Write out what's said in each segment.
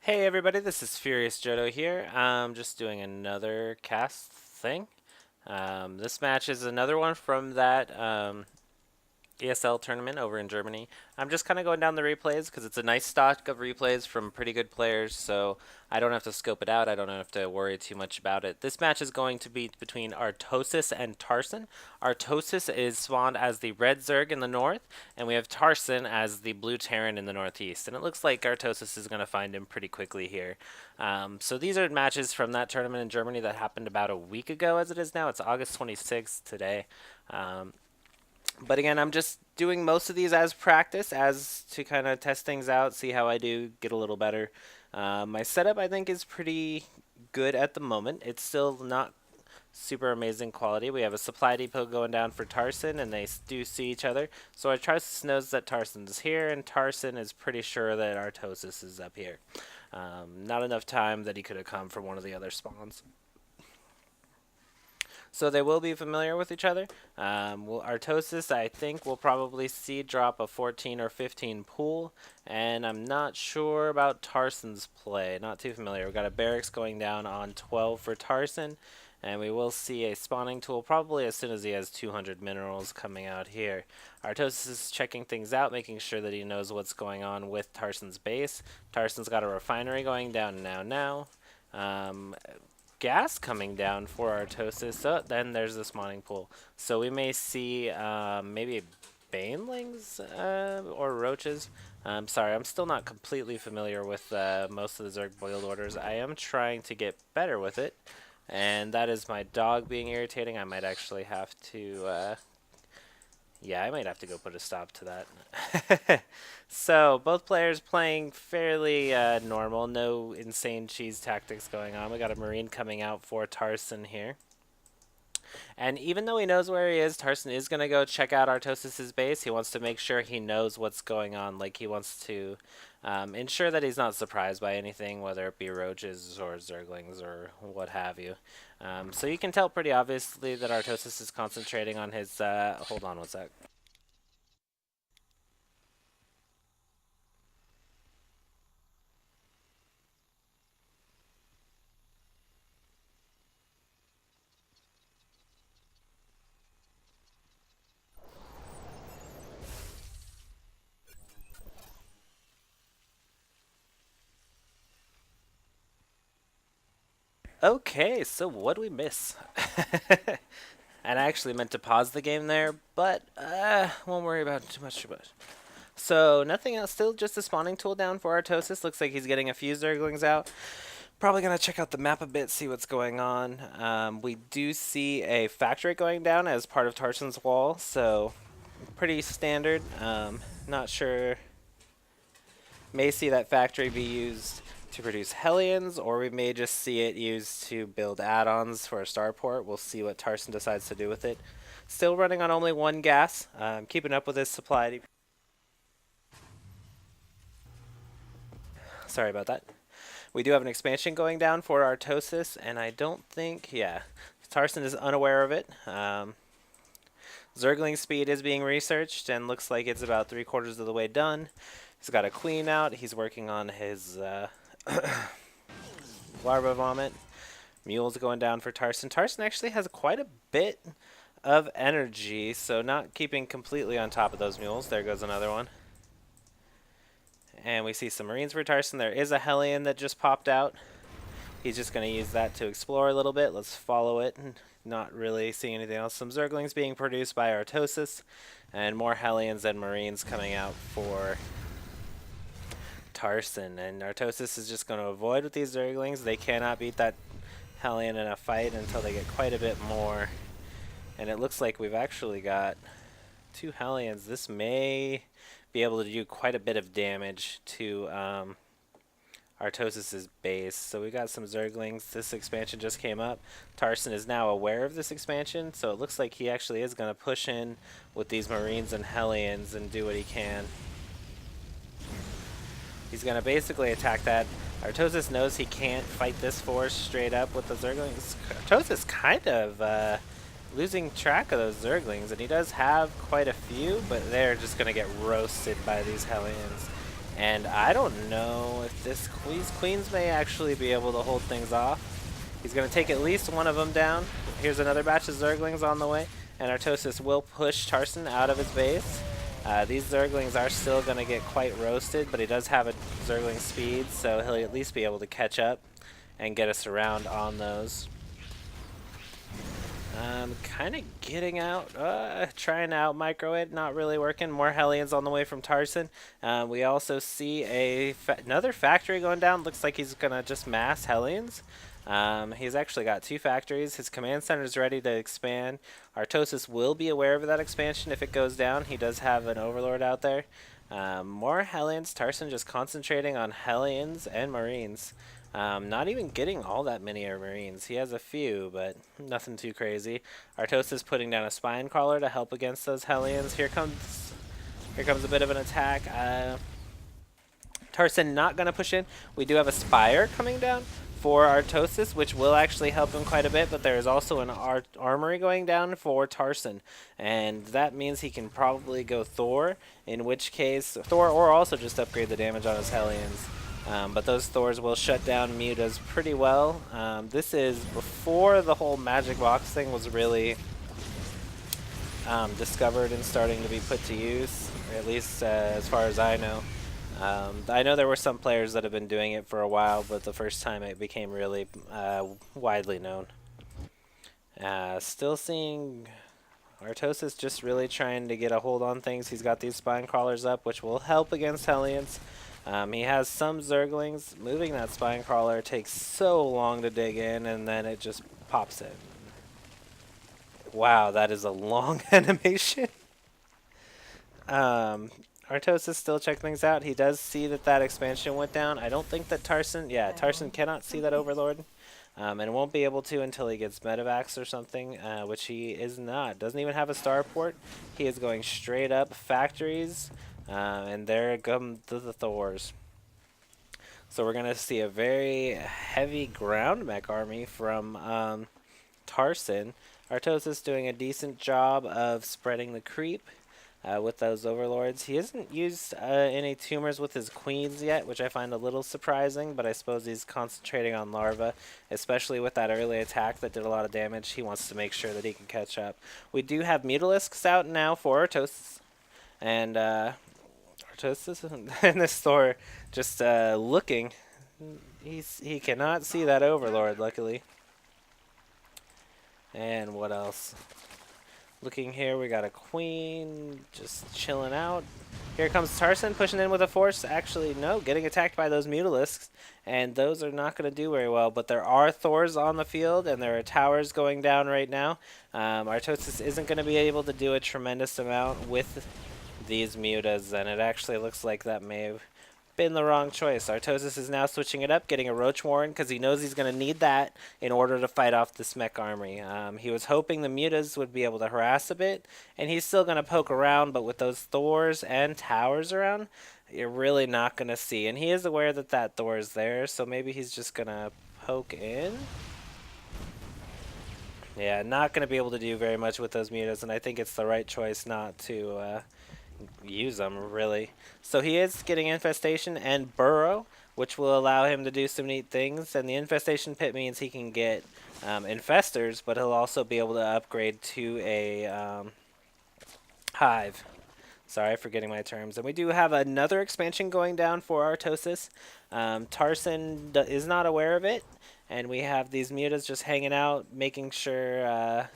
Hey everybody, this is Furious Jodo here. I'm just doing another cast thing. This match is another one from that ESL tournament over in Germany. I'm just kind of going down the replays because it's a nice stock of replays from pretty good players, so I don't have to scope it out. I don't have to worry too much about it. This match is going to be between Artosis and Tarson. Artosis is spawned as the red Zerg in the north, and we have Tarson as the blue Terran in the northeast. And it looks like Artosis is going to find him pretty quickly here. So these are matches from that tournament in Germany that happened about a week ago as it is now. It's August 26th today. But again, I'm just doing most of these as practice, as to kind of test things out, see how I do, get a little better. My setup, I think, is pretty good at the moment. It's still not super amazing quality. We have a supply depot going down for Tarson, and they do see each other. So Artosis knows that Tarson's here, and Tarson is pretty sure that Artosis is up here. Not enough time that he could have come from one of the other spawns. So they will be familiar with each other. Artosis, I think, will probably see drop a 14 or 15 pool, and I'm not sure about Tarson's play. Not too familiar. We've got a barracks going down on 12 for Tarson, and we will see a spawning tool probably as soon as he has 200 minerals coming out here. Artosis is checking things out, making sure that he knows what's going on with Tarson's base. Tarson's got a refinery going down now. Gas coming down for Artosis. So then there's the spawning pool. So we may see maybe banelings or roaches. Sorry, I'm still not completely familiar with most of the Zerg boiled orders. I am trying to get better with it. And that is my dog being irritating. I might actually have to yeah, I might have to go put a stop to that. So, both players playing fairly normal. No insane cheese tactics going on. We got a Marine coming out for Tarson here. And even though he knows where he is, Tarson is going to go check out Artosis' base. He wants to make sure he knows what's going on. Like, he wants to ensure that he's not surprised by anything, whether it be roaches or zerglings or what have you. So you can tell pretty obviously that Artosis is concentrating on his... hold on one sec. Okay, so what do we miss? And I actually meant to pause the game there, but won't worry about it too much. So nothing else, still just a spawning tool down for Artosis. Looks like he's getting a few Zerglings out. Probably going to check out the map a bit, see what's going on. We do see a factory going down as part of Tarson's wall, so pretty standard. Not sure. May see that factory be used to produce Hellions, or we may just see it used to build add-ons for a starport. We'll see what Tarson decides to do with it. Still running on only one gas, keeping up with his supply. Sorry about that. We do have an expansion going down for Artosis, and I don't think, yeah, Tarson is unaware of it. Zergling speed is being researched, and looks like it's about 3/4 of the way done. He's got a queen out. He's working on his larva vomit. Mule's going down for Tarson. Tarson actually has quite a bit of energy, so not keeping completely on top of those mules. There goes another one. And we see some Marines for Tarson. There is a Hellion that just popped out. He's just going to use that to explore a little bit. Let's follow it. Not really seeing anything else. Some Zerglings being produced by Artosis, and more Hellions and Marines coming out for Tarson. And Artosis is just going to avoid with these Zerglings. They cannot beat that Hellion in a fight until they get quite a bit more. And it looks like we've actually got 2 Hellions. This may be able to do quite a bit of damage to Artosis' base. So we got some Zerglings. This expansion just came up. Tarson is now aware of this expansion, so it looks like he actually is going to push in with these Marines and Hellions and do what he can. He's going to basically attack that. Artosis knows he can't fight this force straight up with the Zerglings. Artosis kind of losing track of those Zerglings, and he does have quite a few, but they're just going to get roasted by these Hellions. And I don't know if this Queens may actually be able to hold things off. He's going to take at least one of them down. Here's another batch of Zerglings on the way, and Artosis will push Tarson out of his base. These Zerglings are still going to get quite roasted, but he does have a Zergling speed, so he'll at least be able to catch up and get us around on those. Kind of getting out, trying to out micro it, not really working. More Hellions on the way from Tarson. We also see another factory going down. Looks like he's going to just mass Hellions. He's actually got 2 factories. His command center is ready to expand. Artosis will be aware of that expansion if it goes down. He does have an Overlord out there. More Hellions. Tarson just concentrating on Hellions and Marines. Not even getting all that many Marines. He has a few, but nothing too crazy. Artosis putting down a Spine Crawler to help against those Hellions. Here comes a bit of an attack. Tarson not going to push in. We do have a Spire coming down for Artosis, which will actually help him quite a bit, but there is also an armory going down for Tarson, and that means he can probably go Thor, in which case Thor, or also just upgrade the damage on his Hellions. But those Thors will shut down Mutas pretty well. This is before the whole magic box thing was really discovered and starting to be put to use, or at least as far as I know. I know there were some players that have been doing it for a while, but the first time it became really widely known. Still seeing Artosis just really trying to get a hold on things. He's got these Spine Crawlers up, which will help against Hellions. He has some Zerglings. Moving that Spine Crawler takes so long to dig in, and then it just pops it. Wow, that is a long animation. Artosis still checking things out. He does see that expansion went down. I don't think that Tarson... Yeah, Tarson cannot see that Overlord. And won't be able to until he gets Medivacs or something, which he is not. Doesn't even have a starport. He is going straight up factories, and there come the Thors. So we're going to see a very heavy ground mech army from Tarson. Artosis doing a decent job of spreading the creep. With those Overlords. He hasn't used any tumors with his Queens yet, which I find a little surprising, but I suppose he's concentrating on Larva, especially with that early attack that did a lot of damage. He wants to make sure that he can catch up. We do have Mutalisks out now for Artosis, and Artosis in this store just looking. He cannot see that Overlord, luckily. And what else? Looking here, we got a Queen just chilling out. Here comes Tarson pushing in with a force. Actually, no, getting attacked by those Mutalisks, and those are not going to do very well. But there are Thors on the field, and there are towers going down right now. Artosis isn't going to be able to do a tremendous amount with these Mutas, and it actually looks like that may have been the wrong choice. Artosis is now switching it up, getting a Roach Warren, because he knows he's going to need that in order to fight off this mech army. He was hoping the Mutas would be able to harass a bit, and he's still going to poke around, but with those Thors and towers around, you're really not going to see. And he is aware that that Thor is there, so maybe he's just going to poke in. Yeah, not going to be able to do very much with those Mutas, and I think it's the right choice not to use them, really. So he is getting Infestation and Burrow, which will allow him to do some neat things. And the Infestation Pit means he can get Infestors, but he'll also be able to upgrade to a Hive. Sorry for getting my terms. And we do have another expansion going down for Artosis. Tarson is not aware of it, and we have these Mutas just hanging out, making sure...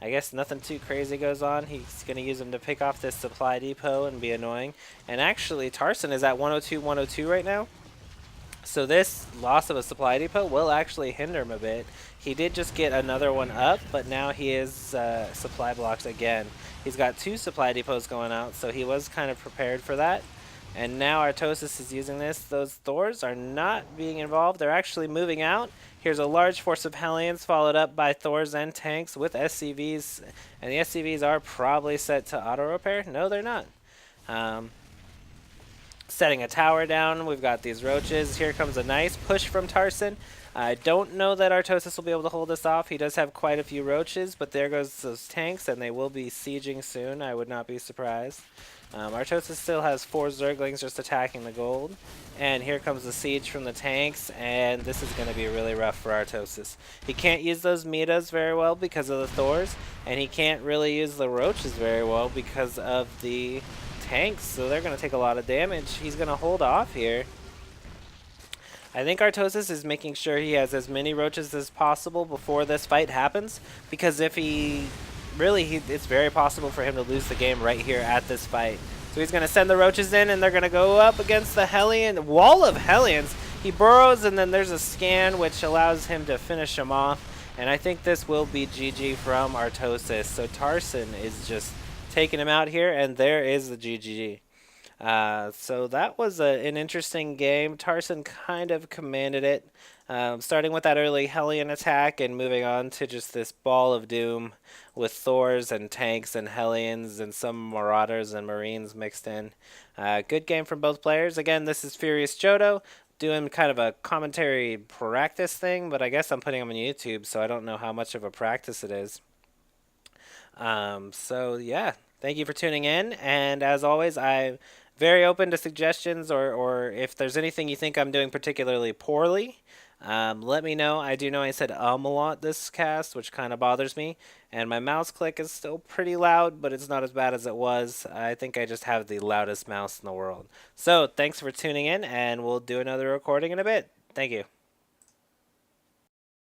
I guess nothing too crazy goes on. He's going to use them to pick off this supply depot and be annoying. And actually, Tarson is at 102 right now. So this loss of a supply depot will actually hinder him a bit. He did just get another one up, but now he is supply blocked again. He's got 2 supply depots going out, so he was kind of prepared for that. And now Artosis is using this. Those Thors are not being involved. They're actually moving out. Here's a large force of Hellions followed up by Thors and tanks with SCVs. And the SCVs are probably set to auto-repair. No, they're not. setting a tower down. We've got these roaches. Here comes a nice push from Tarson. I don't know that Artosis will be able to hold this off. He does have quite a few roaches, but there goes those tanks, and they will be sieging soon. I would not be surprised. Artosis still has 4 Zerglings just attacking the gold. And here comes the siege from the tanks, and this is going to be really rough for Artosis. He can't use those Mitas very well because of the Thors, and he can't really use the roaches very well because of the tanks, so they're going to take a lot of damage. He's going to hold off here. I think Artosis is making sure he has as many roaches as possible before this fight happens, because if he it's very possible for him to lose the game right here at this fight. So he's going to send the roaches in, and they're going to go up against the Hellion wall of Hellions. He burrows, and then there's a scan which allows him to finish him off. And I think this will be GG from Artosis. So Tarson is just taking him out here, and there is the GG. So that was an interesting game. Tarson kind of commanded it, starting with that early Hellion attack and moving on to just this ball of doom with Thors and tanks and Hellions and some Marauders and Marines mixed in. Good game from both players. Again, this is Furious Jodo doing kind of a commentary practice thing, but I guess I'm putting him on YouTube, so I don't know how much of a practice it is. So yeah, thank you for tuning in, and as always, I'm very open to suggestions, or if there's anything you think I'm doing particularly poorly, let me know. I do know I said a lot this cast, which kind of bothers me, and my mouse click is still pretty loud, but it's not as bad as it was. I think I just have the loudest mouse in the world. So thanks for tuning in, and we'll do another recording in a bit. Thank you.